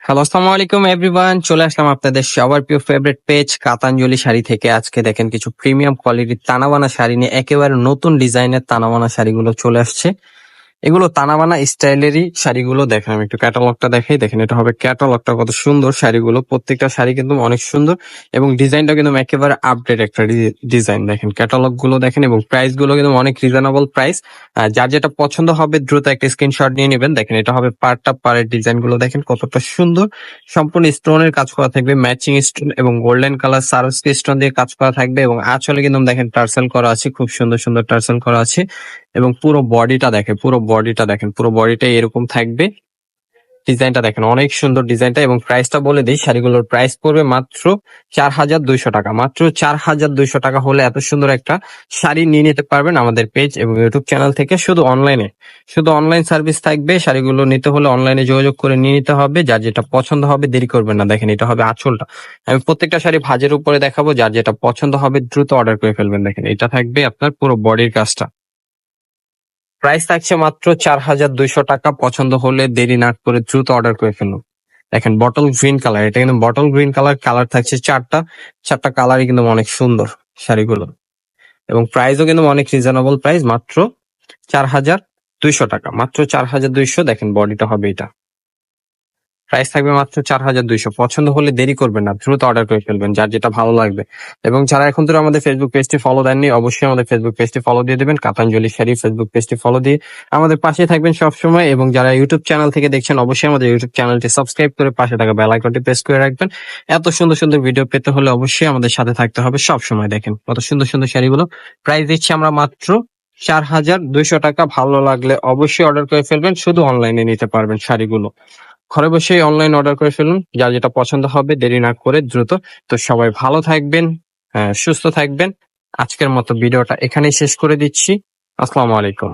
Hello, আসসালামু আলাইকুম everyone. চলে আসলাম আপনাদের সবার প্রিয় ফেভারিট পেজ কাতাঞ্জলি শাড়ি থেকে। আজকে দেখেন কিছু প্রিমিয়াম কোয়ালিটির তানাবানা শাড়ি নিয়ে একেবারে নতুন ডিজাইনের তানাবানা শাড়িগুলো চলে আসছে। এগুলো তানাবানা স্টাইলেরই শাড়িগুলো। দেখেন আমি একটু ক্যাটালগটা দেখাই। দেখেন এটা হবে ক্যাটালগটা, কত সুন্দর শাড়িগুলো। প্রত্যেকটা শাড়ি কিন্তু অনেক সুন্দর এবং ডিজাইনটা কিন্তু একেবারে আপডেট একটা ডিজাইন। দেখেন ক্যাটালগ গুলো দেখেন এবং প্রাইস গুলো কিন্তু অনেক রিজনেবল প্রাইস। যার যেটা পছন্দ হবে দ্রুত একটা স্ক্রিনশট নিয়ে নেবেন। দেখেন এটা হবে পার্টটা, পাড়ের ডিজাইন গুলো দেখেন কতটা সুন্দর। সম্পূর্ণ স্টোনের কাজ করা থাকবে, ম্যাচিং স্টোন এবং গোল্ডেন কালার সারস্কি স্টোন দিয়ে কাজ করা থাকবে এবং আঁচলে কিন্তু দেখেন টার্সেল করা আছে, খুব সুন্দর সুন্দর টার্সেল করা আছে। এবং পুরো বডিটা দেখেন, পুরো বডিটা এরকম থাকবে। ডিজাইনটা দেখেন অনেক সুন্দর ডিজাইনটা। এবং প্রাইসটা বলে দিই, শাড়িগুলোর প্রাইস পড়বে মাত্র 4200 টাকা। মাত্র 4200 টাকা হলে এত সুন্দর একটা শাড়ি নিয়ে নিতে পারবেন আমাদের পেজ এবং ইউটিউব চ্যানেল থেকে। শুধু অনলাইন সার্ভিস থাকবে। শাড়িগুলো নিতে হলে অনলাইনে যোগাযোগ করে নিয়ে নিতে হবে। যার যেটা পছন্দ হবে দেরি করবেন না। দেখেন এটা হবে আঁচলটা। আমি প্রত্যেকটা শাড়ি ভাঁজের উপরে দেখাবো, যার যেটা পছন্দ হবে দ্রুত অর্ডার করে ফেলবেন। দেখেন এটা থাকবে আপনার পুরো বডির কাজটা। প্রাইস থাকছে মাত্র 4200 টাকা। পছন্দ হলে দেরি না করে দ্রুত অর্ডার করে ফেলুন। দেখেন বটল গ্রিন কালার, এটা কিন্তু বটল গ্রিন কালার থাকছে চারটা কালারই কিন্তু অনেক সুন্দর শাড়িগুলো। এবং প্রাইসও কিন্তু অনেক রিজনেবল প্রাইস, মাত্র 4200 টাকা। মাত্র 4200। দেখেন বডিটা হবে এটা। প্রাইস থাকবে মাত্র 4200। পছন্দ হলে দেরি করবেন না, দ্রুত অর্ডার করে ফেলবেন যার যেটা ভালো লাগবে। এবং যারা এখন ধরে আমাদের ফেসবুক পেজটি ফলো দেননি, অবশ্যই আমাদের ফেসবুক পেজটি ফলো দিয়ে দেবেন। কাতাঞ্জলি শাড়ি ফেসবুক পেজটি ফলো দিয়ে আমাদের পাশে থাকবেন সবসময়। এবং যারা ইউটিউব চ্যানেল থেকে দেখছেন, অবশ্যই আমাদের ইউটিউব চ্যানেলটি সাবস্ক্রাইব করে পাশে থাকা বেল আইকনটি প্রেস করে রাখবেন। এত সুন্দর সুন্দর ভিডিও পেতে হলে অবশ্যই আমাদের সাথে থাকতে হবে সবসময়। দেখেন কত সুন্দর সুন্দর শাড়িগুলো। প্রাইস দিচ্ছি আমরা মাত্র 4200 টাকা। ভালো লাগলে অবশ্যই অর্ডার করে ফেলবেন। শুধু অনলাইনে নিতে পারবেন শাড়িগুলো। ঘরে বসেই অনলাইন অর্ডার করে ফেলুন, যার যেটা পছন্দ হবে দেরি না করে দ্রুত। তো সবাই ভালো থাকবেন, সুস্থ থাকবেন। আজকের মতো ভিডিওটা এখানেই শেষ করে দিচ্ছি। আসসালামু আলাইকুম।